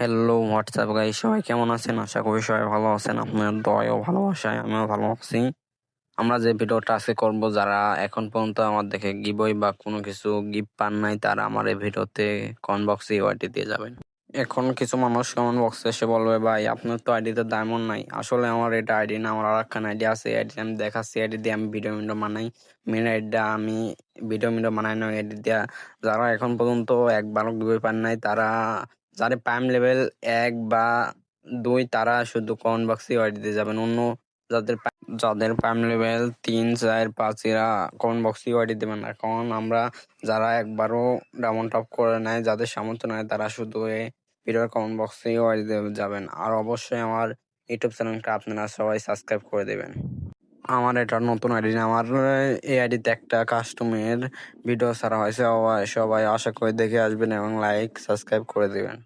Hello WhatsApp guys, সবাই কেমন আছেন? আশা করি সবাই ভালো আছেন। আপনার দয় ও ভালোবাসায় আমিও ভালো আছি। আমরা যে ভিডিওটা আজকে করবো, যারা এখন পর্যন্ত আমার দেখে গিভওয়ে বা কোনো কিছু গিফট পান নাই, তারা আমার এই ভিডিওতে কমেন্ট বক্সে ওয়াইটি দিয়ে যাবেন। এখন কিছু মানুষ কমেন্ট বক্সে এসে বলবে, ভাই আপনার তো আইডিতে ডায়মন্ড নাই। আসলে আমার এটা আইডি না, আমার আর একখান আইডি আছে। আইডি আমি দেখাচ্ছি, আইডি দিয়ে আমি ভিডিও বানাই। মেন আইডিটা আমি ভিডিও বানাই না, আইডি দিয়া। যারা এখন পর্যন্ত একবারও গিভওয়ে পান নাই, তারা যারা প্রাইম লেভেল 1 বা 2, তারা শুধু কমেন্ট বক্সে ওয়াইটি দিয়ে যাবেন। অন্য যাদের প্রাইম লেভেল 3, 4, 5 এরা কমেন্ট বক্সে ওয়াইটি দেবেন না। কারণ আমরা যারা একবারও ডায়মন্ড টপ করে নেয়, যাদের সামর্থ্য নেয়, তারা শুধু এই ভিডিওর কমেন্ট বক্সে ওয়াইটি দিয়ে যাবেন। আর অবশ্যই আমার ইউটিউব চ্যানেলটা আপনারা সবাই সাবস্ক্রাইব করে দেবেন। আমার এটা নতুন আইডি না, আমার এই আইডিতে একটা কাস্টমের ভিডিও ছাড়া হয়েছে। সবাই আশা করে দেখে আসবেন এবং লাইক সাবস্ক্রাইব করে দেবেন।